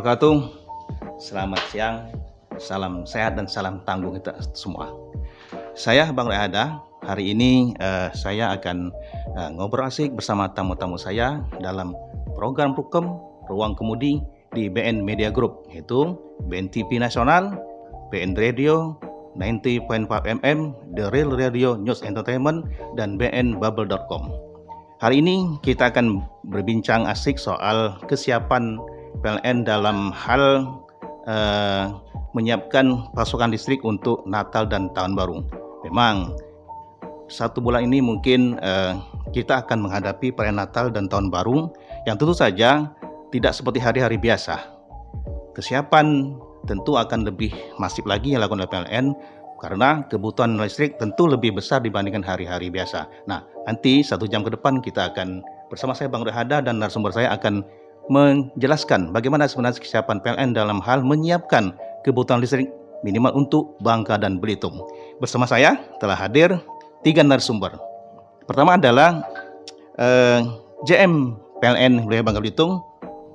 wabarakatuh. Selamat siang, salam sehat dan salam tangguh kita semua. Saya Bang Rehada. Hari ini saya akan ngobrol asik bersama tamu-tamu saya dalam program Rukem Ruang Kemudi di BN Media Group, yaitu BN TV Nasional, BN Radio 90.5 FM, The Real Radio News Entertainment, dan BN Bubble.com. Hari ini kita akan berbincang asik soal kesiapan PLN dalam hal menyiapkan pasokan listrik untuk Natal dan Tahun Baru. Memang 1 bulan ini mungkin kita akan menghadapi perayaan Natal dan Tahun Baru yang tentu saja tidak seperti hari-hari biasa. Kesiapan tentu akan lebih masif lagi yang dilakukan oleh PLN karena kebutuhan listrik tentu lebih besar dibandingkan hari-hari biasa. Nah, nanti 1 jam ke depan kita akan bersama saya Bang Rehada dan narasumber saya akan menjelaskan bagaimana sebenarnya kesiapan PLN dalam hal menyiapkan kebutuhan listrik minimal untuk Bangka dan Belitung. Bersama saya telah hadir 3 narasumber. Pertama adalah JM PLN wilayah Bangka Belitung,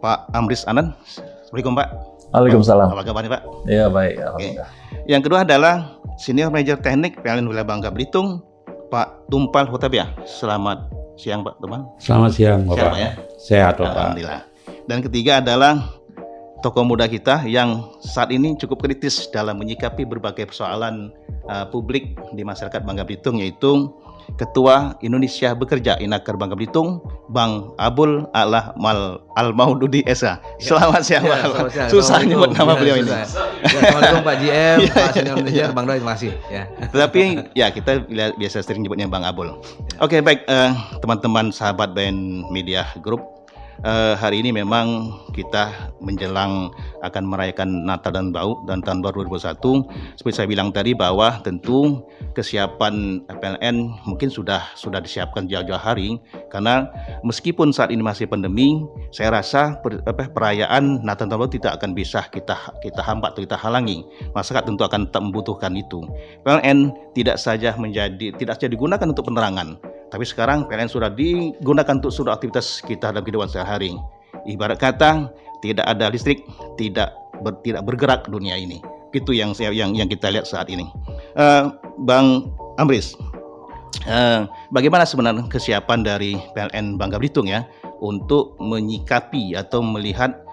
Pak Amris Anand. Assalamualaikum Pak. Waalaikumsalam. Apa kabarnya Pak? Ya baik. Oke. Yang kedua adalah Senior Manager Teknik PLN wilayah Bangka Belitung, Pak Tumpal Hutabiah. Selamat siang Pak Tumpal. Selamat siang Bapak. Sehat Pak ya? Sehat Bapak. Alhamdulillah. Dan ketiga adalah tokoh muda kita yang saat ini cukup kritis dalam menyikapi berbagai persoalan publik di masyarakat Bangka Belitung, yaitu Ketua Indonesia Bekerja Inaker Bangka Belitung, Bang Abul A'la Al-Maududi Esa. Selamat siang Pak. Susah nyebut nama beliau ini. Assalamualaikum Pak JM, Pak Senior Manager, Bang Doi, terima kasih. Ya. Tetapi ya kita biasa sering nyebutnya Bang Abul. Oke, baik teman-teman sahabat BN Media Group. Hari ini memang kita menjelang akan merayakan Natal dan Tahun Baru 2021. Seperti saya bilang tadi bahwa tentu kesiapan PLN mungkin sudah disiapkan jauh-jauh hari, karena meskipun saat ini masih pandemi, saya rasa perayaan Natal dan Tahun Baru tidak akan bisa kita hambat atau kita halangi. Masyarakat tentu akan tetap membutuhkan itu. PLN tidak saja digunakan untuk penerangan, tapi sekarang PLN sudah digunakan untuk seluruh aktivitas kita dalam kehidupan sehari-hari. Ibarat kata, tidak ada listrik, tidak bergerak dunia ini. Itu yang kita lihat saat ini. Bang Amris, bagaimana sebenarnya kesiapan dari PLN Bangka Belitung ya untuk menyikapi atau melihat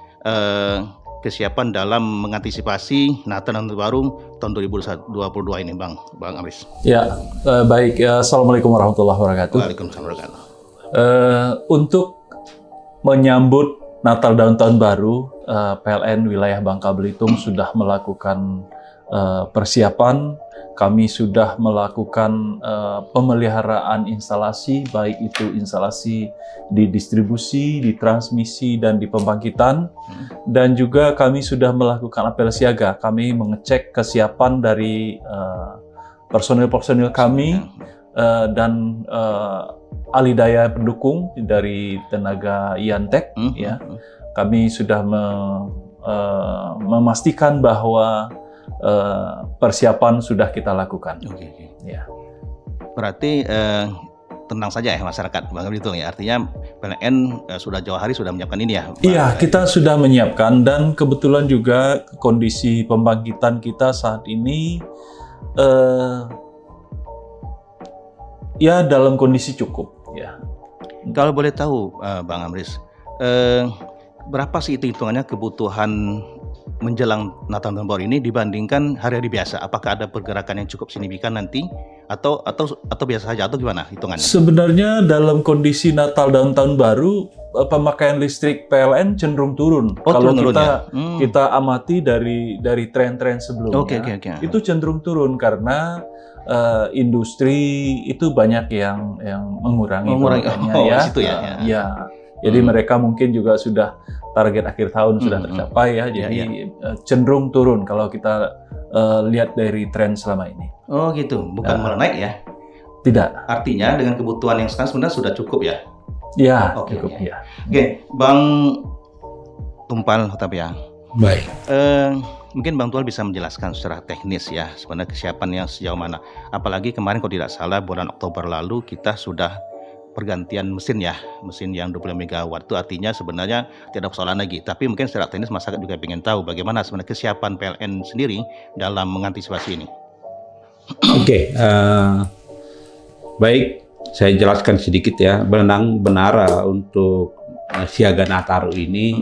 kesiapan dalam mengantisipasi Natal dan Tahun Baru tahun 2022 ini, Bang Amris? Ya, baik. Assalamualaikum warahmatullahi wabarakatuh. Waalaikumsalam warahmatullahi wabarakatuh. Untuk menyambut Natal dan Tahun Baru, PLN wilayah Bangka Belitung sudah melakukan persiapan. Kami sudah melakukan pemeliharaan instalasi, baik itu instalasi di distribusi, di transmisi, dan di pembangkitan. Dan juga kami sudah melakukan apel siaga. Kami mengecek kesiapan dari personil-personil kami dan ahli daya pendukung dari tenaga Iantek. Ya, kami sudah memastikan bahwa persiapan sudah kita lakukan. Oke. Ya. Berarti tenang saja ya masyarakat Bangka Belitung ya. Artinya PLN sudah jauh hari sudah menyiapkan ini ya. Iya, kita sudah menyiapkan, dan kebetulan juga kondisi pembangkitan kita saat ini ya dalam kondisi cukup ya. Kalau boleh tahu Bang Amris, berapa sih hitungannya kebutuhan menjelang Natal dan Tahun Baru ini dibandingkan hari-hari biasa? Apakah ada pergerakan yang cukup signifikan nanti atau biasa saja atau gimana hitungannya? Sebenarnya dalam kondisi Natal dan Tahun Baru pemakaian listrik PLN cenderung turun. Kalau kita amati dari tren-tren sebelumnya, itu cenderung turun karena industri itu banyak yang mengurangi ya. Situ ya. Ya. Jadi mereka mungkin juga sudah target akhir tahun sudah tercapai ya. Jadi cenderung turun kalau kita lihat dari tren selama ini. Oh gitu, bukan malah naik ya? Tidak. Artinya dengan kebutuhan yang sekarang sebenarnya sudah cukup ya? Ya, cukup. Ya. Oke, Bang Tumpal Hutabiah. Baik. Mungkin Bang Tumpal bisa menjelaskan secara teknis ya sebenarnya kesiapan yang sejauh mana. Apalagi kemarin kalau tidak salah bulan Oktober lalu kita sudah pergantian mesin ya, mesin yang 25 megawatt itu artinya sebenarnya tidak ada persoalan lagi. Tapi mungkin secara teknis masyarakat juga ingin tahu bagaimana sebenarnya kesiapan PLN sendiri dalam mengantisipasi ini. Oke, baik, saya jelaskan sedikit ya. Benar untuk siaga Nataru ini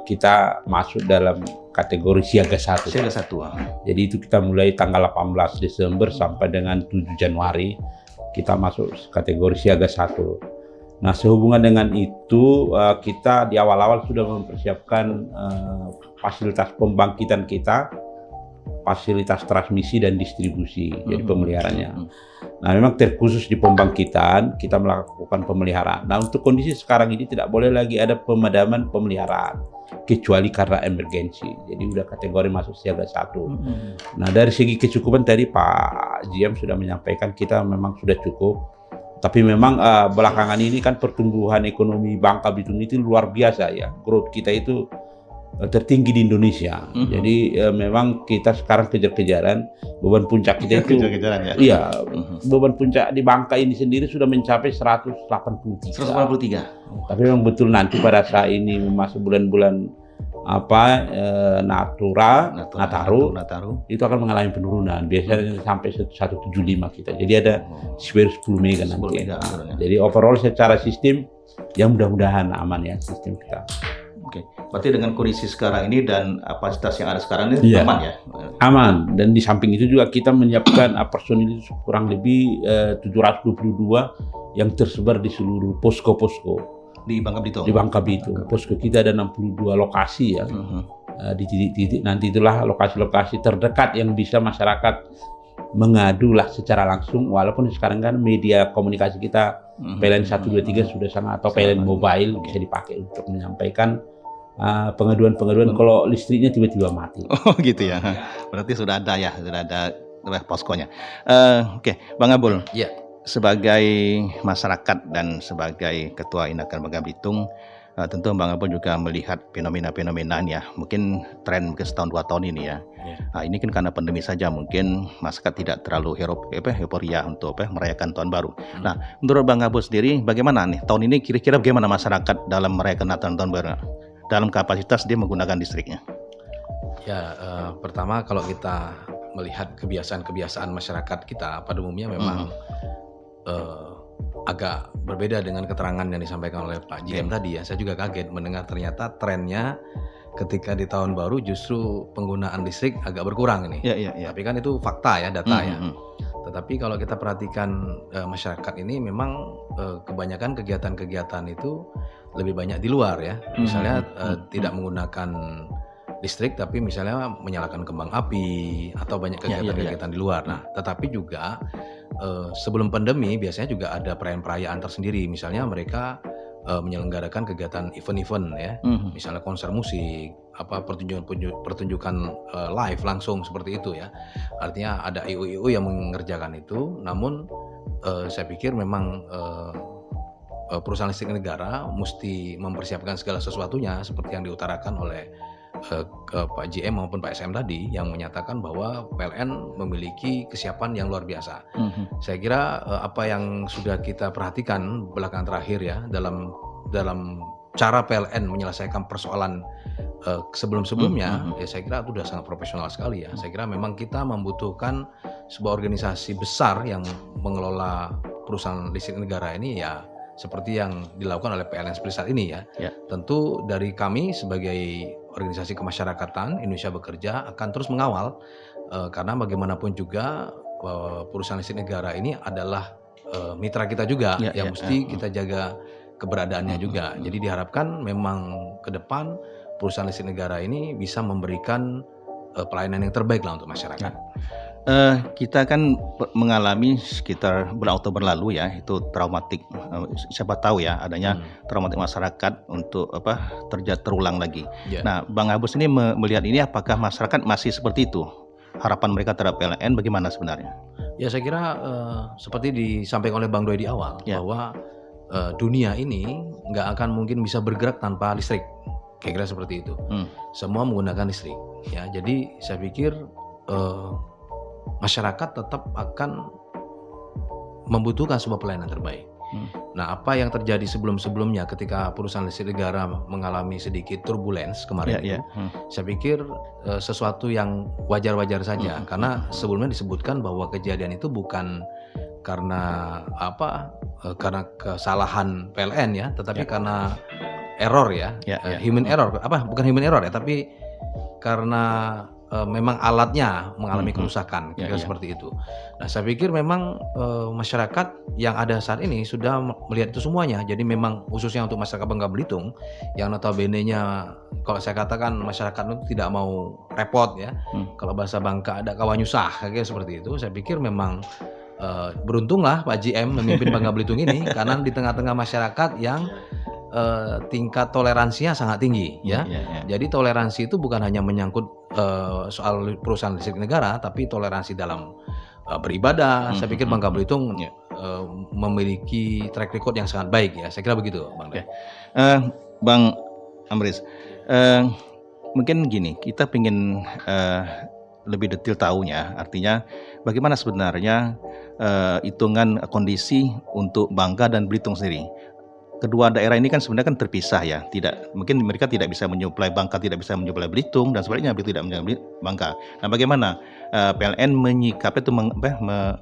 kita masuk dalam kategori siaga 1. Siaga 1. Jadi itu kita mulai tanggal 18 Desember sampai dengan 7 Januari kita masuk kategori siaga 1. Nah, sehubungan dengan itu kita di awal-awal sudah mempersiapkan fasilitas pembangkitan kita, fasilitas transmisi dan distribusi, jadi pemeliharaannya. Nah, memang terkhusus di pembangkitan kita melakukan pemeliharaan. Nah, untuk kondisi sekarang ini tidak boleh lagi ada pemadaman pemeliharaan kecuali karena emergensi. Jadi udah kategori masuk siaga 1. Nah, dari segi kecukupan tadi Pak GM sudah menyampaikan kita memang sudah cukup. Tapi memang belakangan ini kan pertumbuhan ekonomi Bangka Belitung itu luar biasa ya. Growth kita itu tertinggi di Indonesia. Jadi memang kita sekarang kejar-kejaran beban puncak kita itu. Kejar-kejaran ya. Iya, beban puncak di Bangka ini sendiri sudah mencapai 183. 183. Tapi memang betul nanti pada saat ini masuk bulan-bulan Nataru itu akan mengalami penurunan. Biasanya sampai 175 kita. Jadi ada sekitar 10 mega nanti. Jadi overall secara sistem yang mudah-mudahan aman ya sistem kita. Oke, berarti dengan kondisi sekarang ini dan kapasitas yang ada sekarang ini aman ya? Aman, dan di samping itu juga kita menyiapkan personil kurang lebih 722 yang tersebar di seluruh posko-posko di Bangka Belitung. Di Bangka Belitung. Posko kita ada 62 lokasi ya. Di titik-titik nanti itulah lokasi-lokasi terdekat yang bisa masyarakat mengadu lah secara langsung, walaupun sekarang kan media komunikasi kita PLN 123 sudah sangat, atau PLN mobile bisa dipakai untuk menyampaikan pengaduan-pengaduan kalau listriknya tiba-tiba mati. Oh gitu ya, berarti sudah ada ya, sudah ada poskonya. Oke, Bang Abul. Ya. Sebagai masyarakat dan sebagai Ketua Inakan Bangka Belitung, tentu Bang Abul juga melihat fenomena-fenomena ya, mungkin tren mungkin setahun 2 tahun ini ya. Nah, ini kan karena pandemi saja mungkin masyarakat tidak terlalu euforia untuk merayakan tahun baru. Nah, menurut Bang Abul sendiri bagaimana nih tahun ini, kira-kira bagaimana masyarakat dalam merayakan Natal dan tahun baru dalam kapasitas dia menggunakan listriknya? Ya, pertama kalau kita melihat kebiasaan-kebiasaan masyarakat kita pada umumnya memang agak berbeda dengan keterangan yang disampaikan oleh Pak GM tadi ya. Saya juga kaget mendengar ternyata trennya ketika di tahun baru justru penggunaan listrik agak berkurang ini. Tapi kan itu fakta ya, data ya. Tetapi kalau kita perhatikan masyarakat ini memang kebanyakan kegiatan-kegiatan itu lebih banyak di luar ya. Misalnya tidak menggunakan listrik tapi misalnya menyalakan kembang api atau banyak kegiatan-kegiatan di luar. Nah, tetapi juga sebelum pandemi biasanya juga ada perayaan-perayaan tersendiri. Misalnya mereka menyelenggarakan kegiatan event-event ya, misalnya konser musik, pertunjukan live langsung seperti itu ya. Artinya ada IO-IO yang mengerjakan itu. Namun saya pikir memang perusahaan listrik negara mesti mempersiapkan segala sesuatunya seperti yang diutarakan oleh Pak JM maupun Pak SM tadi, yang menyatakan bahwa PLN memiliki kesiapan yang luar biasa. Saya kira apa yang sudah kita perhatikan belakangan terakhir ya dalam cara PLN menyelesaikan persoalan sebelum-sebelumnya, ya saya kira itu sudah sangat profesional sekali ya. Saya kira memang kita membutuhkan sebuah organisasi besar yang mengelola perusahaan listrik negara ini ya, seperti yang dilakukan oleh PLN seperti saat ini ya. Tentu dari kami sebagai organisasi kemasyarakatan Indonesia Bekerja akan terus mengawal, karena bagaimanapun juga perusahaan listrik negara ini adalah mitra kita juga yang mesti kita jaga keberadaannya juga. Jadi diharapkan memang ke depan perusahaan listrik negara ini bisa memberikan pelayanan yang terbaik lah untuk masyarakat. Kita kan mengalami sekitar bulan Oktober lalu ya, itu traumatik. Siapa tahu ya adanya traumatik masyarakat untuk terulang lagi. Nah, Bang Abus ini melihat ini, apakah masyarakat masih seperti itu? Harapan mereka terhadap PLN bagaimana sebenarnya? Ya saya kira seperti disampaikan oleh Bang Doi di awal bahwa dunia ini nggak akan mungkin bisa bergerak tanpa listrik. Kira-kira seperti itu. Semua menggunakan listrik. Ya, jadi saya pikir masyarakat tetap akan membutuhkan sebuah pelayanan terbaik. Nah, apa yang terjadi sebelum-sebelumnya ketika perusahaan listrik negara mengalami sedikit turbulence kemarin itu, saya pikir sesuatu yang wajar-wajar saja, karena sebelumnya disebutkan bahwa kejadian itu bukan karena karena kesalahan PLN ya, tetapi karena error ya, human error, bukan human error ya, tapi karena memang alatnya mengalami kerusakan, kira-kira seperti itu. Nah, saya pikir memang masyarakat yang ada saat ini sudah melihat itu semuanya. Jadi memang khususnya untuk masyarakat Bangka Belitung yang notabene-nya, kalau saya katakan masyarakat itu tidak mau repot ya. Kalau bahasa Bangka ada kawan nyusah, kayak seperti itu. Saya pikir memang beruntunglah Pak JM memimpin Bangka Belitung ini, karena di tengah-tengah masyarakat yang tingkat toleransinya sangat tinggi ya. Jadi toleransi itu bukan hanya menyangkut soal perusahaan listrik negara, tapi toleransi dalam beribadah. Saya pikir Bangka Belitung memiliki track record yang sangat baik ya. Saya kira begitu, Bang. Bang Amris, mungkin gini, kita ingin lebih detail tahunya, artinya bagaimana sebenarnya hitungan kondisi untuk Bangka dan Belitung sendiri. Kedua daerah ini kan sebenarnya kan terpisah ya, mungkin mereka tidak bisa menyuplai Bangka, tidak bisa menyuplai Belitung, dan sebaliknya Belitung tidak menyuplai Bangka. Nah, bagaimana PLN menyikapi itu,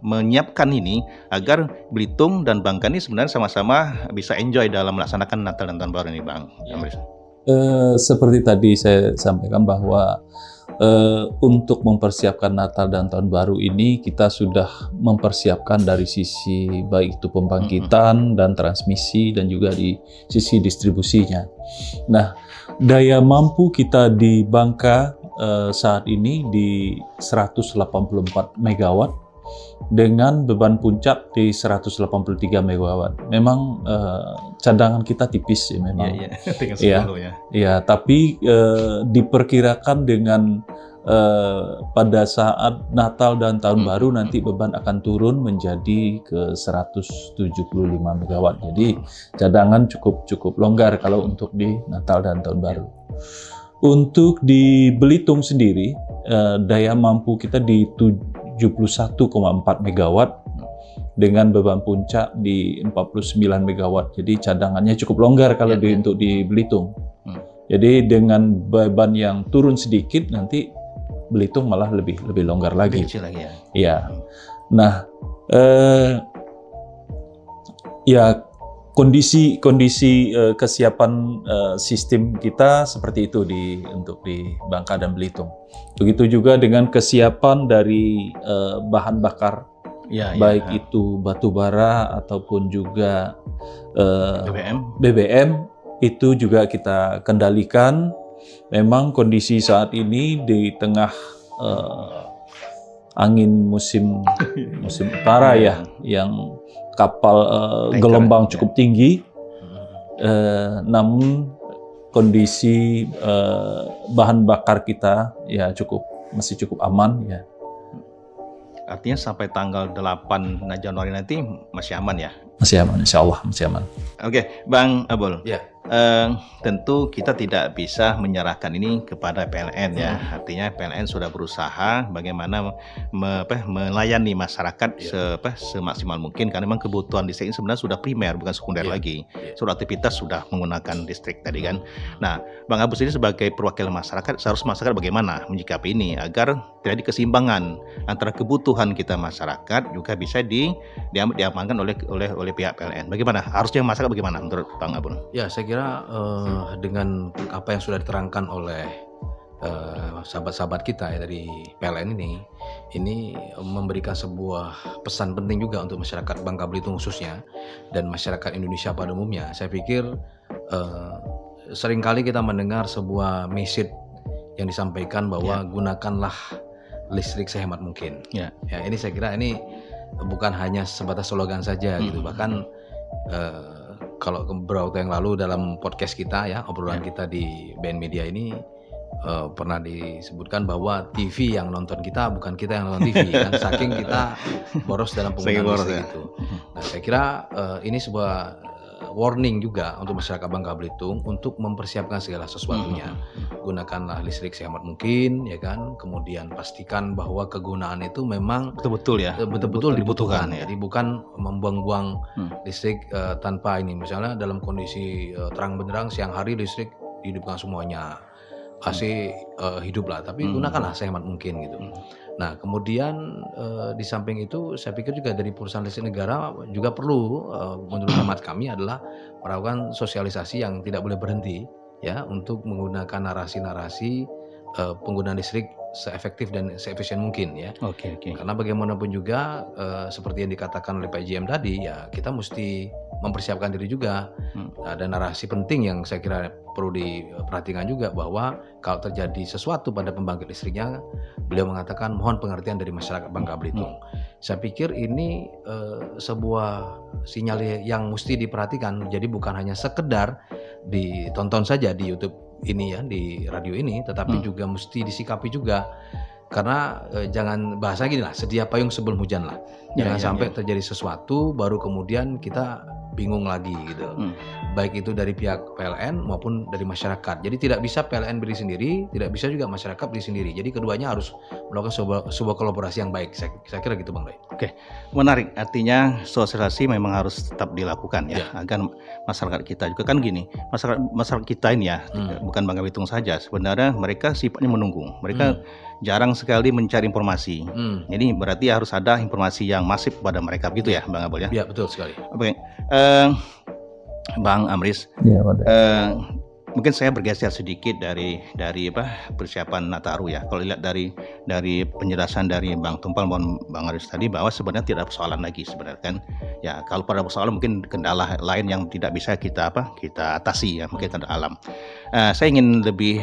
menyiapkan ini agar Belitung dan Bangka ini sebenarnya sama-sama bisa enjoy dalam melaksanakan Natal dan Tahun Baru ini, Bang Amris? Seperti tadi saya sampaikan bahwa untuk mempersiapkan Natal dan Tahun Baru ini kita sudah mempersiapkan dari sisi baik itu pembangkitan dan transmisi dan juga di sisi distribusinya. Nah, daya mampu kita di Bangka saat ini di 184 megawatt dengan beban puncak di 183 megawatt. Memang cadangan kita tipis ya memang. Iya, tapi diperkirakan dengan pada saat Natal dan Tahun Baru nanti beban akan turun menjadi ke 175 megawatt. Jadi cadangan cukup longgar kalau untuk di Natal dan Tahun Baru. Untuk di Belitung sendiri daya mampu kita di 71,4 megawatt dengan beban puncak di 49 megawatt. Jadi cadangannya cukup longgar kalau untuk di Belitung. Jadi dengan beban yang turun sedikit nanti Belitung malah lebih longgar lagi. Kecil lagi ya. Iya. Nah, ya kondisi kesiapan sistem kita seperti itu untuk di Bangka dan Belitung. Begitu juga dengan kesiapan dari bahan bakar, baik itu batu bara ataupun juga BBM itu juga kita kendalikan. Memang kondisi saat ini di tengah angin musim utara ya, yang kapal gelombang cukup tinggi, namun kondisi bahan bakar kita ya masih cukup aman ya. Artinya sampai tanggal 8 Januari nanti masih aman ya? Masih aman, insya Allah masih aman. Oke, Bang Abul. Ya. Tentu kita tidak bisa menyerahkan ini kepada PLN ya. Artinya PLN sudah berusaha bagaimana melayani masyarakat semaksimal mungkin, karena memang kebutuhan listrik ini sebenarnya sudah primer bukan sekunder lagi. Seluruh aktivitas sudah menggunakan listrik tadi kan. Nah, Bang Abul sendiri sebagai perwakilan masyarakat, seharusnya masyarakat bagaimana menyikapi ini agar terjadi keseimbangan antara kebutuhan kita masyarakat juga bisa diamankan oleh pihak PLN. Bagaimana? Harusnya masyarakat bagaimana menurut Bang Abul? Ya, saya kira dengan apa yang sudah diterangkan oleh sahabat-sahabat kita ya dari PLN ini memberikan sebuah pesan penting juga untuk masyarakat Bangka Belitung khususnya dan masyarakat Indonesia pada umumnya. Saya pikir seringkali kita mendengar sebuah message yang disampaikan bahwa gunakanlah listrik sehemat mungkin. Ya, ini saya kira ini bukan hanya sebatas slogan saja gitu, bahkan kalau beberapa waktu yang lalu dalam podcast kita ya, obrolan kita di BN Media ini pernah disebutkan bahwa TV yang nonton kita bukan kita yang nonton TV kan, saking kita boros dalam penggunaan listrik itu. Nah, saya kira ini sebuah warning juga untuk masyarakat Bangka Belitung untuk mempersiapkan segala sesuatunya. Gunakanlah listrik sehemat mungkin, ya kan. Kemudian pastikan bahwa kegunaan itu memang betul-betul ya, betul-betul dibutuhkan. ya. Jadi bukan membuang-buang listrik tanpa ini. Misalnya dalam kondisi terang benderang siang hari listrik dihidupkan semuanya. AC hiduplah, tapi gunakanlah sehemat mungkin gitu. Nah, kemudian di samping itu saya pikir juga dari perusahaan listrik negara juga perlu menurut hemat kami adalah melakukan sosialisasi yang tidak boleh berhenti ya untuk menggunakan narasi-narasi penggunaan listrik seefektif dan seefisien mungkin ya. Oke. Karena bagaimanapun juga seperti yang dikatakan oleh Pak JM tadi ya, kita mesti mempersiapkan diri juga. Ada narasi penting yang saya kira perlu diperhatikan juga, bahwa kalau terjadi sesuatu pada pembangkit listriknya, beliau mengatakan mohon pengertian dari masyarakat Bangka Belitung. Saya pikir ini sebuah sinyal yang mesti diperhatikan. Jadi bukan hanya sekedar ditonton saja di YouTube ini ya, di radio ini, tetapi juga mesti disikapi juga. Karena jangan, bahasa gini lah, sedia payung sebelum hujan lah. Jangan sampai terjadi sesuatu baru kemudian kita bingung lagi gitu. Baik itu dari pihak PLN maupun dari masyarakat. Jadi tidak bisa PLN berdiri sendiri, tidak bisa juga masyarakat berdiri sendiri. Jadi keduanya harus melakukan sebuah kolaborasi yang baik. Saya kira gitu Bang Roy. Oke, menarik. Artinya sosialisasi memang harus tetap dilakukan ya, agar masyarakat kita juga kan gini. Masyarakat kita ini ya, bukan Bangka Belitung saja. Sebenarnya mereka sifatnya menunggu. Mereka jarang sekali mencari informasi. Jadi berarti harus ada informasi yang masif pada mereka, begitu ya, Bang Abul ya? Iya, betul sekali. Oke, Bang Amris, mungkin saya bergeser sedikit dari persiapan Nataru ya. Kalau lihat dari penjelasan dari Bang Tumpal maupun Bang Amris tadi, bahwa sebenarnya tidak ada persoalan lagi sebenarnya kan. Ya, kalau pada persoalan mungkin kendala lain yang tidak bisa kita atasi ya, mungkin ada alam. Saya ingin lebih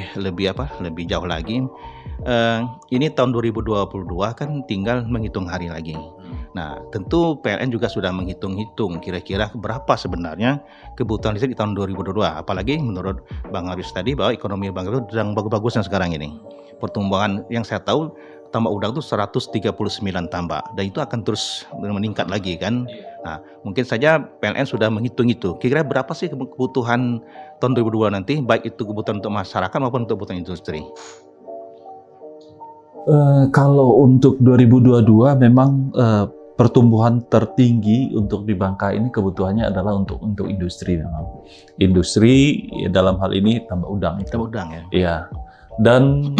jauh lagi. Ini tahun 2022 kan tinggal menghitung hari lagi. Nah, tentu PLN juga sudah menghitung-hitung kira-kira berapa sebenarnya kebutuhan listrik di tahun 2022. Apalagi menurut Bang Aris tadi bahwa ekonomi Bangka Belitung sedang bagus-bagusnya sekarang ini. Pertumbuhan yang saya tahu tambak udang itu 139 tambak, dan itu akan terus meningkat lagi kan. Nah, mungkin saja PLN sudah menghitung itu. Kira-kira berapa sih kebutuhan tahun 2022 nanti, baik itu kebutuhan untuk masyarakat maupun untuk kebutuhan industri? Kalau untuk 2022 memang pertumbuhan tertinggi untuk di Bangka ini kebutuhannya adalah untuk industri memang. Industri dalam hal ini tambak udang. Tambak udang ya. Iya. Dan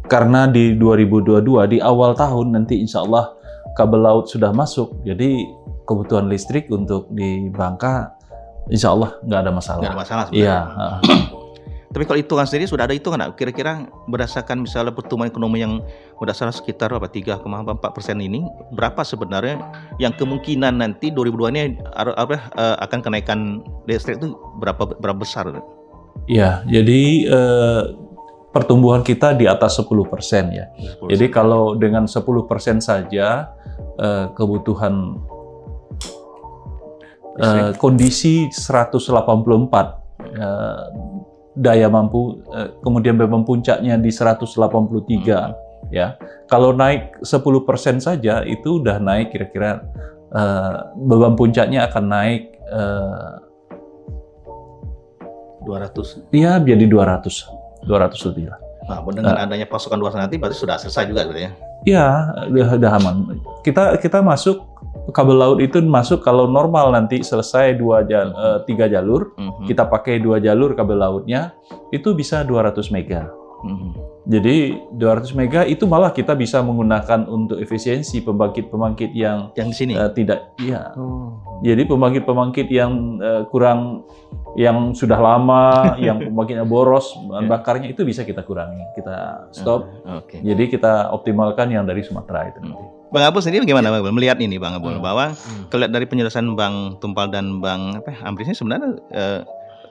karena di 2022 di awal tahun nanti insya Allah kabel laut sudah masuk, jadi kebutuhan listrik untuk di Bangka insya Allah nggak ada masalah. Nggak ada masalah sebenarnya. Iya. Tapi kalau hitungan sendiri sudah ada hitungan nggak? Kira-kira berdasarkan misalnya pertumbuhan ekonomi yang berdasarkan sekitar 3,4% ini, berapa sebenarnya yang kemungkinan nanti 2022 ini akan kenaikan listrik itu berapa besar? Iya, jadi pertumbuhan kita di atas 10% ya. 10%. Jadi kalau dengan 10% saja kebutuhan kondisi 184 daya mampu, kemudian beban puncaknya di 183 ya. Kalau naik 10% saja itu udah naik kira-kira beban puncaknya akan naik 200. Iya, jadi 200 lebih lah. Nah, dengan adanya pasokan luar nanti berarti sudah selesai juga gitu ya. Iya, udah aman. Kita masuk kabel laut itu masuk kalau normal nanti selesai 3 jalur, kita pakai 2 jalur kabel lautnya, itu bisa 200 mega. Jadi 200 mega itu malah kita bisa menggunakan untuk efisiensi pembangkit-pembangkit yang di sini tidak, iya. Jadi pembangkit-pembangkit yang kurang, yang sudah lama, yang pembangkitnya boros, bahan bakarnya itu bisa kita kurangi, kita stop. Jadi kita optimalkan yang dari Sumatera itu nanti. Bang Abul sendiri bagaimana Bang Abul melihat ini Bang Abul, bahwa kalau dari penjelasan Bang Tumpal dan Bang Amris ini sebenarnya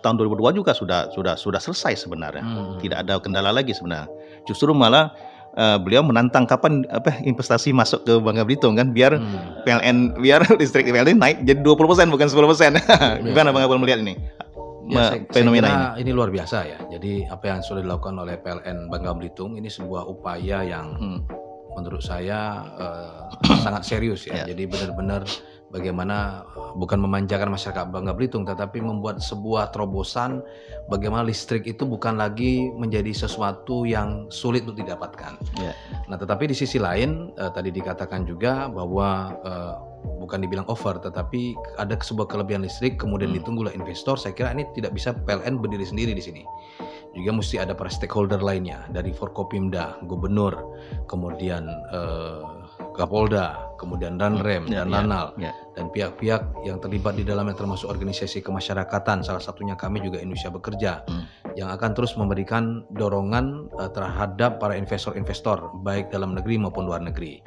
tahun 2002 juga sudah selesai sebenarnya. Tidak ada kendala lagi sebenarnya. Justru malah beliau menantang kapan investasi masuk ke Bangka Belitung kan, biar PLN, biar listrik PLN naik jadi 20% bukan 10%. Gimana Bang Abul melihat ini? Ya, fenomena ini luar biasa ya. Jadi apa yang sudah dilakukan oleh PLN Bangka Belitung ini sebuah upaya yang menurut saya sangat serius ya. Jadi benar-benar bagaimana bukan memanjakan masyarakat Bangka Belitung, tetapi membuat sebuah terobosan bagaimana listrik itu bukan lagi menjadi sesuatu yang sulit untuk didapatkan. Ya. Nah, tetapi di sisi lain tadi dikatakan juga bahwa bukan dibilang over, tetapi ada sebuah kelebihan listrik kemudian ditunggulah investor. Saya kira ini tidak bisa PLN berdiri sendiri di sini. Juga mesti ada para stakeholder lainnya dari Forkopimda, Gubernur, kemudian Kapolda, kemudian Danrem dan Lanal, dan pihak-pihak yang terlibat di dalamnya termasuk organisasi kemasyarakatan, salah satunya kami juga Indonesia Bekerja, yang akan terus memberikan dorongan terhadap para investor-investor baik dalam negeri maupun luar negeri.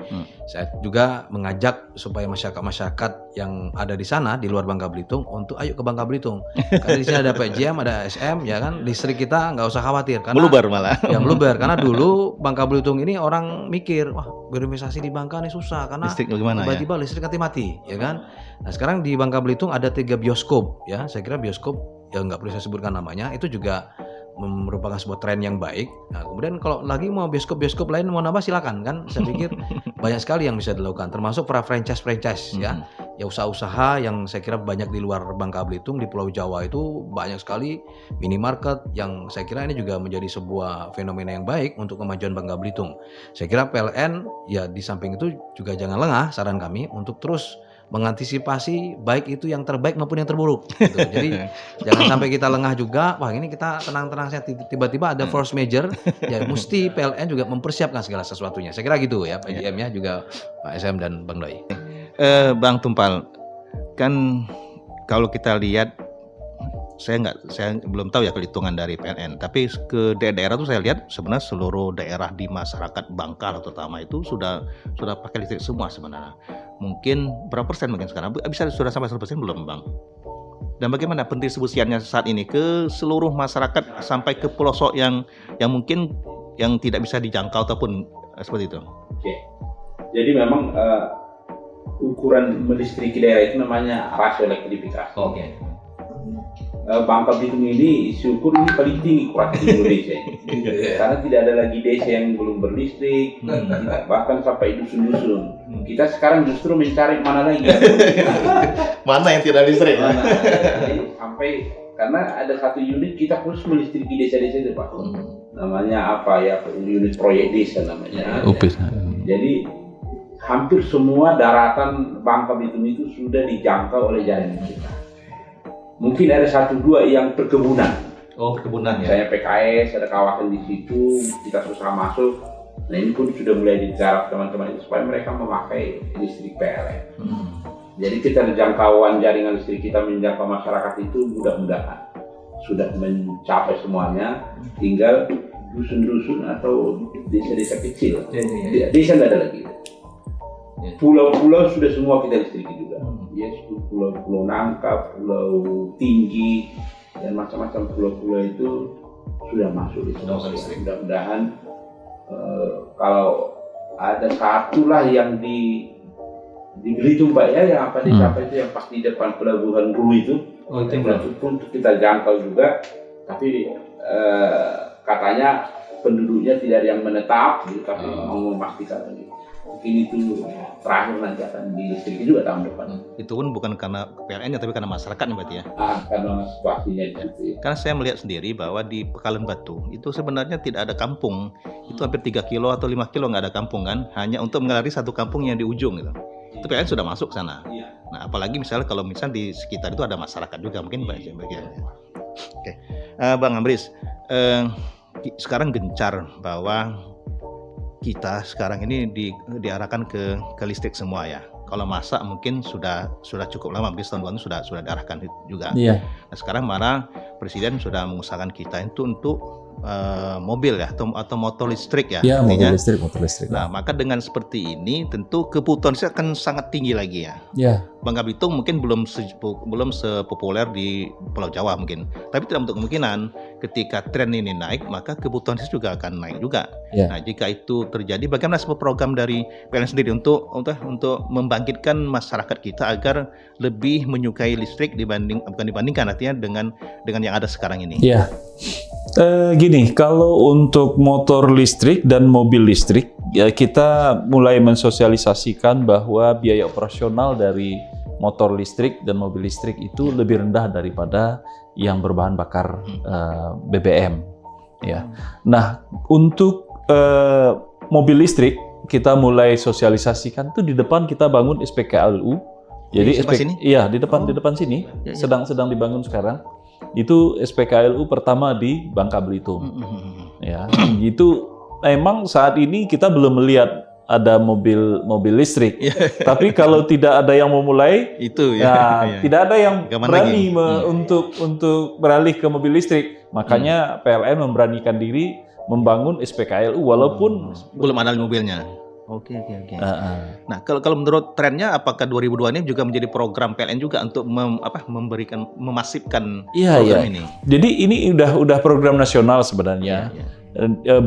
Saya juga mengajak supaya masyarakat-masyarakat yang ada di sana di luar Bangka Belitung untuk ayo ke Bangka Belitung. Karena di sini ada PGM, ada SM, ya kan, listrik kita nggak usah khawatir. Karena meluber malah. Ya meluber, karena dulu Bangka Belitung ini orang mikir, wah berinvestasi di Bangka ini susah karena listrik bagaimana tiba-tiba listrik mati, ya kan. Nah sekarang di Bangka Belitung ada 3 bioskop, ya. Saya kira bioskop yang nggak perlu saya sebutkan namanya, itu juga merupakan sebuah tren yang baik. Nah, kemudian kalau lagi mau bioskop lain mau nambah silakan kan. Saya pikir banyak sekali yang bisa dilakukan, termasuk para franchise ya. Ya usaha-usaha yang saya kira banyak di luar Bangka Belitung, di Pulau Jawa itu banyak sekali minimarket yang saya kira ini juga menjadi sebuah fenomena yang baik untuk kemajuan Bangka Belitung. Saya kira PLN ya di samping itu juga jangan lengah, saran kami untuk terus mengantisipasi baik itu yang terbaik maupun yang terburuk gitu. Jadi jangan sampai kita lengah juga, wah ini kita tenang-tenang saja tiba-tiba ada force major, ya mesti PLN juga mempersiapkan segala sesuatunya. Saya kira gitu ya Pak JM ya, juga Pak SM dan Bang Doi. Bang Tumpal, kan kalau kita lihat, saya belum tahu ya perhitungan dari PLN, tapi ke daerah-daerah tuh saya lihat sebenarnya seluruh daerah di masyarakat Bangka terutama itu sudah pakai listrik semua sebenarnya. Mungkin berapa persen mungkin sekarang? Bisa sudah sampai 100% belum, Bang? Dan bagaimana pendistribusiannya saat ini ke seluruh masyarakat sampai ke pelosok yang mungkin yang tidak bisa dijangkau ataupun seperti itu? Oke. Jadi memang ukuran melistriki daerah itu namanya rasio elektrifikasi. Oke. Bangka Belitung ini syukur ini paling tinggi kuartal di Indonesia karena tidak ada lagi desa yang belum berlistrik, bahkan sampai dusun-dusun. Kita sekarang justru mencari mana lagi mana yang tidak listrik. Jadi sampai karena ada satu unit kita harus melistriki desa-desa itu Pak. Namanya apa ya, unit proyek desa namanya. Jadi hampir semua daratan Bangka Belitung itu sudah dijangkau oleh jaringan kita. Mungkin ada 1-2 yang perkebunan. Oh, perkebunan ya. Misalnya PKS, ada kawasan di situ, kita susah masuk. Nah ini pun sudah mulai digarap teman-teman itu supaya mereka memakai listrik PLN. Jadi kita jangkauan jaringan listrik kita menjangkau masyarakat itu mudah-mudahan sudah mencapai semuanya. Tinggal dusun-dusun atau desa-desa kecil. Desa nggak ada lagi. Pulau-pulau sudah semua kita listriki juga. Yes, pulau-pulau Nangka, pulau Tinggi, dan macam-macam pulau-pulau itu sudah masuk di semua. Mudah-mudahan kalau ada satu lah yang di Belitung Pak ya, yang apa dicapai itu yang pasti di depan pelabuhan Gulu itu. Itu pun kita jangkau juga, tapi katanya penduduknya tidak ada yang menetap, gitu, tapi mau memastikan lagi. Mungkin itu terakhir nanti akan dilistriki juga tahun depan. Itu pun bukan karena PLN-nya tapi karena masyarakatnya berarti ya? Karena situasinya itu. Karena saya melihat sendiri bahwa di Pekalan Batu itu sebenarnya tidak ada kampung. Itu hampir 3 kilo atau 5 kilo nggak ada kampung kan? Hanya untuk mengaliri satu kampung yang di ujung gitu. Itu PLN sudah masuk ke sana. Nah apalagi misalnya kalau misalnya di sekitar itu ada masyarakat juga mungkin bagian. Oke. Bang Amris, sekarang gencar bahwa kita sekarang ini diarahkan ke listrik semua ya. Kalau masak mungkin sudah cukup lama, mungkin tahun sudah diarahkan juga. Iya. Nah, sekarang mana Presiden sudah mengusahakan kita itu untuk mobil ya atau motor listrik ya. Iya, motor listrik. Nah, maka dengan seperti ini tentu kebutuhan listrik akan sangat tinggi lagi ya. Iya. Bangka Belitung mungkin belum sepopuler di Pulau Jawa mungkin. Tapi tidak untuk kemungkinan ketika tren ini naik maka kebutuhan listrik juga akan naik juga. Yeah. Nah, jika itu terjadi bagaimana sebuah program dari PLN sendiri untuk membangkitkan masyarakat kita agar lebih menyukai listrik dibandingkan artinya dengan yang ada sekarang ini. Iya. Gini, kalau untuk motor listrik dan mobil listrik ya kita mulai mensosialisasikan bahwa biaya operasional dari motor listrik dan mobil listrik itu lebih rendah daripada yang berbahan bakar BBM. Ya. Nah, untuk mobil listrik kita mulai sosialisasikan tuh di depan kita bangun SPKLU. Jadi sini? Iya, di depan sini sedang dibangun sekarang. Itu SPKLU pertama di Bangka Belitung. Ya, itu memang saat ini kita belum melihat ada mobil listrik. Tapi kalau tidak ada yang memulai, itu tidak ada yang berani untuk beralih ke mobil listrik. Makanya PLN memberanikan diri membangun SPKLU walaupun belum ada mobilnya. Oke. Nah, kalau menurut trennya, apakah 2002 ini juga menjadi program PLN juga untuk memasifkan program ini? Jadi ini udah program nasional sebenarnya.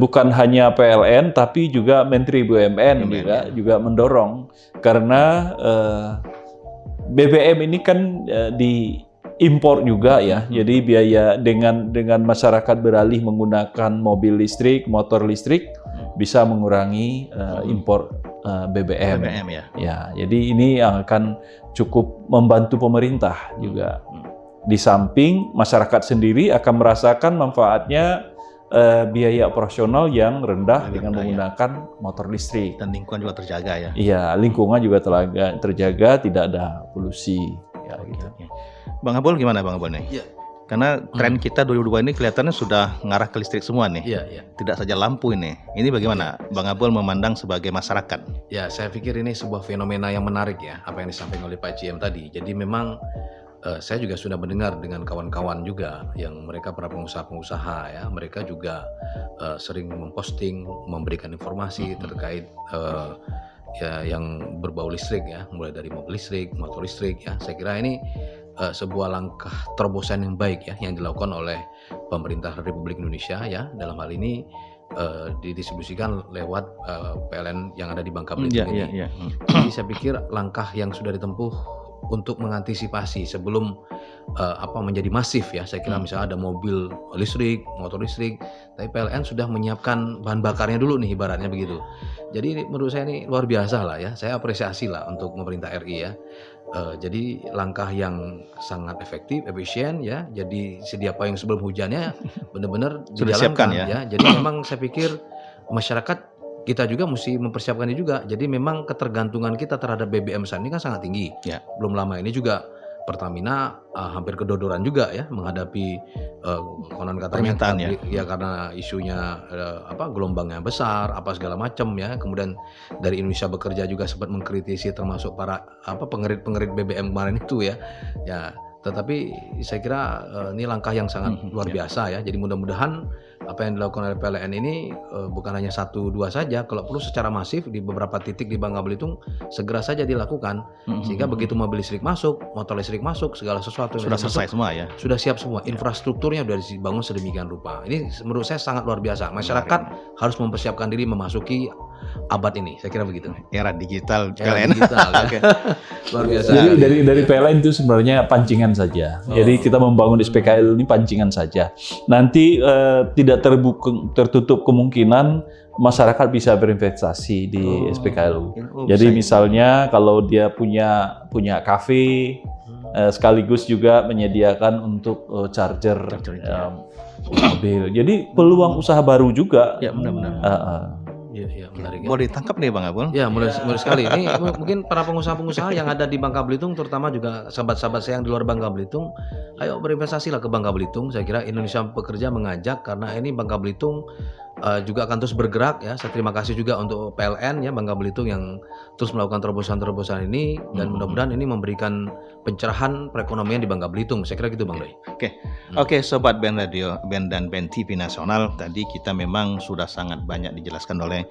Bukan hanya PLN tapi juga Menteri BUMN juga mendorong, karena BBM ini kan diimpor juga ya. Jadi biaya dengan masyarakat beralih menggunakan mobil listrik, motor listrik bisa mengurangi impor BBM. Ya, jadi ini yang akan cukup membantu pemerintah juga. Di samping masyarakat sendiri akan merasakan manfaatnya biaya operasional yang rendah dengan menggunakan motor listrik. Dan lingkungan juga terjaga ya? Iya, lingkungan juga terjaga, tidak ada polusi. Ya, gitu. Bang Abul gimana Bang Abul nih? Ya. Karena tren kita 2002 ini kelihatannya sudah ngarah ke listrik semua nih. Iya. Tidak saja lampu ini. Ini bagaimana Bang Abul memandang sebagai masyarakat? Ya, saya pikir ini sebuah fenomena yang menarik ya, apa yang disampaikan oleh Pak GM tadi. Jadi memang saya juga sudah mendengar dengan kawan-kawan juga yang mereka para pengusaha-pengusaha ya, mereka juga sering memposting, memberikan informasi terkait yang berbau listrik ya, mulai dari mobil listrik, motor listrik ya. Saya kira ini sebuah langkah terobosan yang baik ya yang dilakukan oleh pemerintah Republik Indonesia ya, dalam hal ini didistribusikan lewat PLN yang ada di Bangka Belitung ini. Jadi saya pikir langkah yang sudah ditempuh untuk mengantisipasi sebelum menjadi masif ya. Saya kira misalnya ada mobil listrik, motor listrik, tapi PLN sudah menyiapkan bahan bakarnya dulu nih, ibaratnya begitu. Jadi menurut saya ini luar biasa lah ya. Saya apresiasi lah untuk pemerintah RI ya. Jadi langkah yang sangat efektif, efisien ya. Jadi sedia payung sebelum hujannya benar-benar dijalankan ya. Jadi memang saya pikir masyarakat kita juga mesti mempersiapkannya juga. Jadi memang ketergantungan kita terhadap BBM saat ini kan sangat tinggi. Ya. Belum lama ini juga Pertamina hampir kedodoran juga ya menghadapi konon katanya ya karena isunya gelombangnya besar apa segala macam ya. Kemudian dari Indonesia Bekerja juga sempat mengkritisi termasuk para pengerit BBM kemarin itu ya. Ya, tetapi saya kira ini langkah yang sangat luar biasa ya. Jadi mudah-mudahan apa yang dilakukan oleh PLN ini bukan hanya 1-2 saja, kalau perlu secara masif di beberapa titik di Bangka Belitung segera saja dilakukan, sehingga begitu mobil listrik masuk, motor listrik masuk, segala sesuatu sudah selesai semua ya, sudah siap semua, infrastrukturnya sudah dibangun sedemikian rupa. Ini menurut saya sangat luar biasa. Masyarakat harus mempersiapkan diri memasuki abad ini, saya kira begitu. Era digital PLN. Luar biasa. Jadi dari PLN itu sebenarnya pancingan saja. Jadi kita membangun SPKL ini pancingan saja. Nanti tidak tertutup kemungkinan masyarakat bisa berinvestasi di SPKLU. Jadi misalnya kalau dia punya kafe, sekaligus juga menyediakan untuk charger mobil. Jadi peluang usaha baru juga. Ya benar-benar. Iya, menarik. Boleh ditangkap nih Bang Abul? Ya, mulai sekali. Ini mungkin para pengusaha-pengusaha yang ada di Bangka Belitung, terutama juga sahabat-sahabat saya yang di luar Bangka Belitung, ayo berinvestasilah ke Bangka Belitung. Saya kira Indonesia Bekerja mengajak karena ini Bangka Belitung juga akan terus bergerak ya. Saya terima kasih juga untuk PLN ya Bangka Belitung yang terus melakukan terobosan-terobosan ini dan mudah-mudahan ini memberikan pencerahan perekonomian di Bangka Belitung. Saya kira gitu Bang Doi. Oke, sobat Band Radio, Band dan Band TV Nasional, tadi kita memang sudah sangat banyak dijelaskan oleh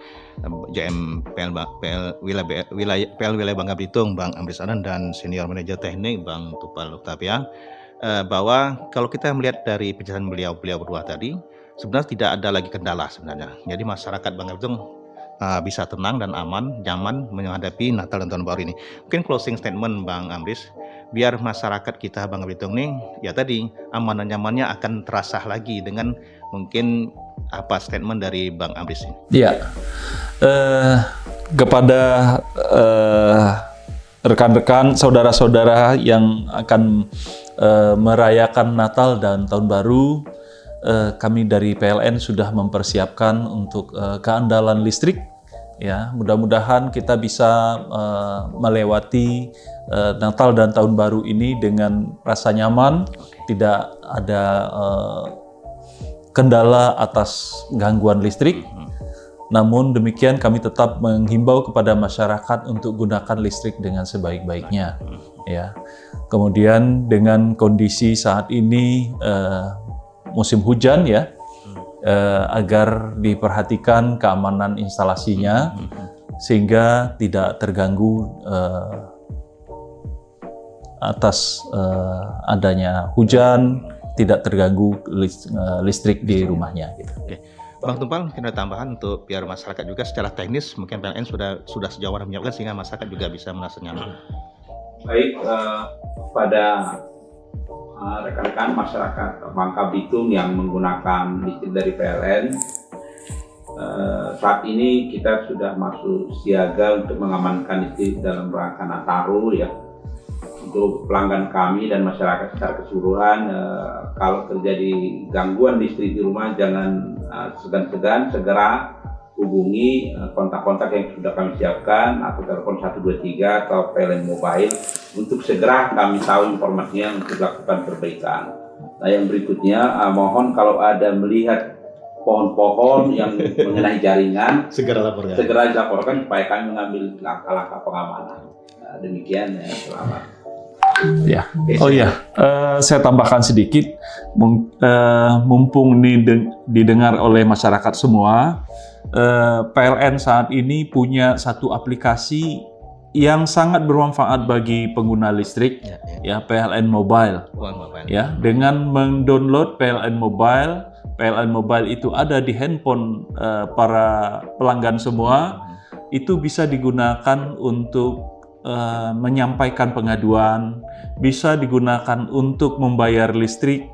JM PL Wilayah Bangka Belitung, Bang Amris Anan dan Senior Manajer Teknik Bang Tupal Octavia, bahwa kalau kita melihat dari penjelasan beliau berdua tadi, sebenarnya tidak ada lagi kendala sebenarnya. Jadi masyarakat Bangka Belitung bisa tenang dan aman, nyaman menghadapi Natal dan Tahun Baru ini. Mungkin closing statement Bang Amris, biar masyarakat kita Bangka Belitung nih, ya tadi aman dan nyamannya akan terasa lagi dengan mungkin apa statement dari Bang Amris ini? Iya, kepada rekan-rekan, saudara-saudara yang akan merayakan Natal dan Tahun Baru, kami dari PLN sudah mempersiapkan untuk keandalan listrik. Ya, mudah-mudahan kita bisa melewati Natal dan Tahun Baru ini dengan rasa nyaman, tidak ada kendala atas gangguan listrik. Namun demikian kami tetap menghimbau kepada masyarakat untuk gunakan listrik dengan sebaik-baiknya. Ya. Kemudian dengan kondisi saat ini musim hujan ya, agar diperhatikan keamanan instalasinya sehingga tidak terganggu atas adanya hujan, tidak terganggu listrik di rumahnya. Gitu. Oke. Bang Tumpal, mungkin ada tambahan untuk biar masyarakat juga secara teknis mungkin PLN sudah sejauh mana menyiapkan sehingga masyarakat juga bisa merasa nyaman. Baik, pada rekan-rekan masyarakat Bangka Belitung yang menggunakan listrik dari PLN, saat ini kita sudah masuk siaga untuk mengamankan listrik dalam rangka Nataru ya. Untuk pelanggan kami dan masyarakat secara keseluruhan, kalau terjadi gangguan listrik di rumah jangan segan-segan, segera hubungi kontak-kontak yang sudah kami siapkan atau telepon 123 atau PLN Mobile untuk segera kami tahu informasinya untuk lakukan perbaikan. Nah, yang berikutnya mohon kalau ada melihat pohon-pohon yang mengenai jaringan segera dilaporkan supaya kami mengambil langkah-langkah pengamanan. Nah, demikian ya, selamat. Ya, oh ya, saya tambahkan sedikit, mumpung ini didengar oleh masyarakat semua, PLN saat ini punya satu aplikasi yang sangat bermanfaat bagi pengguna listrik, ya PLN Mobile. Ya, dengan mendownload PLN Mobile itu ada di handphone para pelanggan semua, itu bisa digunakan untuk menyampaikan pengaduan, bisa digunakan untuk membayar listrik,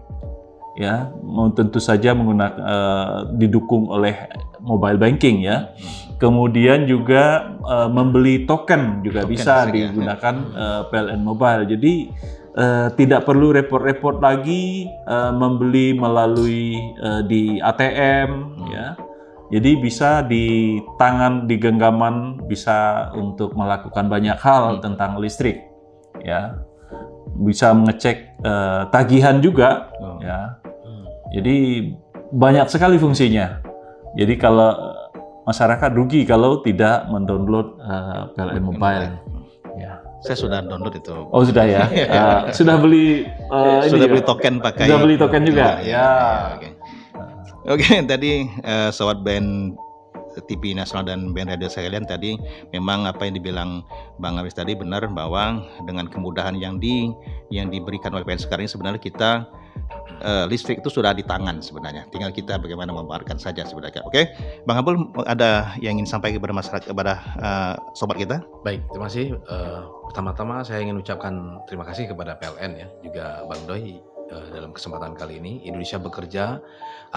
ya, tentu saja menggunakan didukung oleh mobile banking ya. Kemudian juga membeli token juga bisa digunakan PLN Mobile. Jadi tidak perlu repot-repot lagi membeli melalui di ATM ya. Jadi bisa di tangan, di genggaman, bisa untuk melakukan banyak hal tentang listrik, ya. Bisa mengecek tagihan juga, ya. Jadi banyak sekali fungsinya. Jadi kalau masyarakat rugi kalau tidak mendownload PLN Mobile. Ya. Saya sudah download itu. Oh sudah ya. Sudah beli. Sudah beli token pakai. Sudah beli token juga. Ya. Oke, tadi sobat band TV Nasional dan band radio sekalian, tadi memang apa yang dibilang Bang Aris tadi benar, bahwa dengan kemudahan yang diberikan oleh PLN sekarang ini sebenarnya kita listrik itu sudah di tangan sebenarnya. Tinggal kita bagaimana memanfaatkan saja sebenarnya. Oke, Bang Abul, ada yang ingin sampaikan kepada masyarakat, kepada sobat kita? Baik, terima kasih. Pertama-tama saya ingin ucapkan terima kasih kepada PLN ya, juga Bang Doi. Dalam kesempatan kali ini, Indonesia Bekerja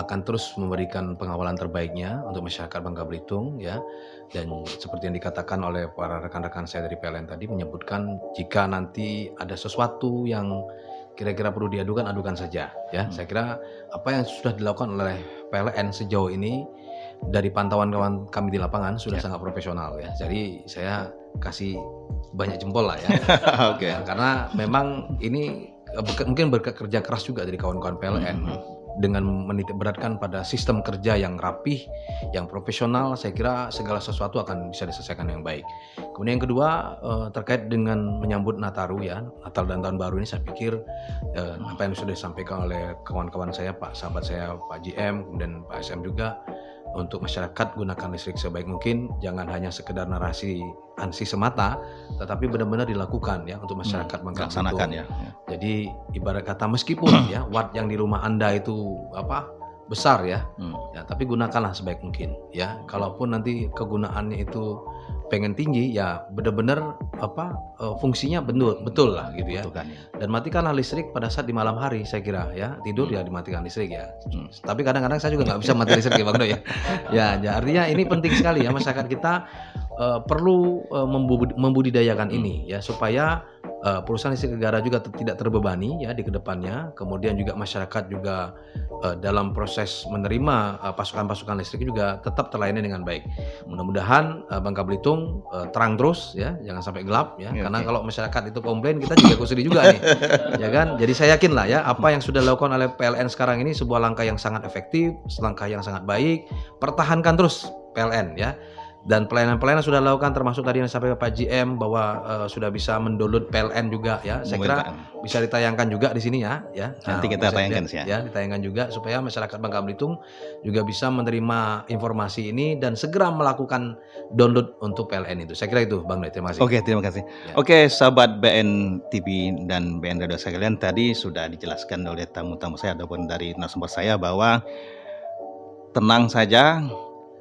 akan terus memberikan pengawalan terbaiknya untuk masyarakat Bangka Belitung ya. Dan seperti yang dikatakan oleh para rekan-rekan saya dari PLN tadi, menyebutkan jika nanti ada sesuatu yang kira-kira perlu diadukan, adukan saja ya. Saya kira apa yang sudah dilakukan oleh PLN sejauh ini dari pantauan kawan kami di lapangan sudah sangat profesional ya. Jadi saya kasih banyak jempol lah ya. Oke. Karena memang ini mungkin bekerja keras juga dari kawan-kawan PLN dengan menitik beratkan pada sistem kerja yang rapih, yang profesional. Saya kira segala sesuatu akan bisa diselesaikan yang baik. Kemudian yang kedua, terkait dengan menyambut Nataru ya, Natal dan Tahun Baru ini, saya pikir apa yang sudah disampaikan oleh kawan-kawan saya, sahabat saya Pak GM, kemudian Pak SM juga, untuk masyarakat gunakan listrik sebaik mungkin, jangan hanya sekedar narasi ansi semata, tetapi benar-benar dilakukan ya untuk masyarakat Bangka Belitung. Ya. Jadi ibarat kata meskipun ya watt yang di rumah Anda itu besar ya, ya, tapi gunakanlah sebaik mungkin ya. Kalaupun nanti kegunaannya itu pengen tinggi ya benar-benar fungsinya betul lah gitu ya. Betul kan, ya. Dan matikanlah listrik pada saat di malam hari saya kira ya, tidur ya dimatikan listrik ya. Tapi kadang-kadang saya juga nggak bisa mati listrik ya Bang Do ya. Ya artinya ini penting sekali ya, masyarakat kita perlu membudidayakan ini ya, supaya perusahaan listrik negara juga tidak terbebani ya di kedepannya. Kemudian juga masyarakat juga dalam proses menerima pasukan-pasukan listrik juga tetap terlayani dengan baik. Mudah-mudahan Bangka Belitung terang terus ya, jangan sampai gelap ya. Karena kalau masyarakat itu komplain, kita juga kusiri juga nih, ya kan. Jadi saya yakin lah ya, apa yang sudah dilakukan oleh PLN sekarang ini sebuah langkah yang sangat efektif, langkah yang sangat baik. Pertahankan terus PLN ya. Dan pelayanan-pelayanan sudah dilakukan, termasuk tadi yang disampaikan Pak GM bahwa sudah bisa mendownload PLN juga ya. Saya kira bisa ditayangkan juga di sini ya. Nanti kita tayangkan sih ya. Ditayangkan juga supaya masyarakat Bangka Belitung juga bisa menerima informasi ini dan segera melakukan download untuk PLN itu. Saya kira itu Bang Noy, terima kasih. Oke, terima kasih. Ya. Oke, sahabat BN TV dan BN Radio sekalian, tadi sudah dijelaskan oleh tamu-tamu saya ataupun dari narasumber saya bahwa tenang saja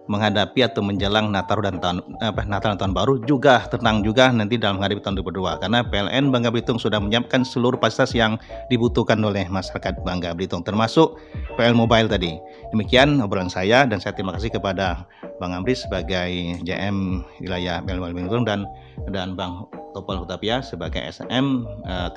menghadapi atau menjelang Natal dan tahun baru, juga tenang juga nanti dalam menghadapi tahun 2022, karena PLN Bangka Belitung sudah menyiapkan seluruh fasilitas yang dibutuhkan oleh masyarakat Bangka Belitung, termasuk PL Mobile tadi. Demikian obrolan saya, dan saya terima kasih kepada Bang Amris sebagai JM wilayah PL Bangka Belitung dan Bang Topal Hutapia sebagai SM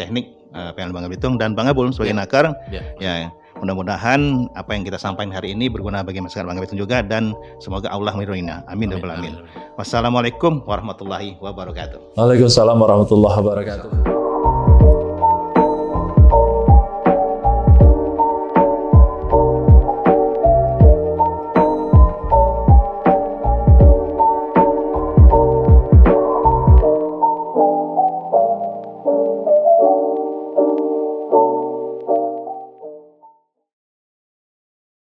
teknik PL Bangka Belitung, dan Bang Abul sebagai nakar. Ya. Mudah-mudahan apa yang kita sampaikan hari ini berguna bagi masyarakat Bangka Belitung juga, dan semoga Allah meridhoinya. Amin ya rabbal alamin. Wassalamualaikum warahmatullahi wabarakatuh. Waalaikumsalam warahmatullahi wabarakatuh.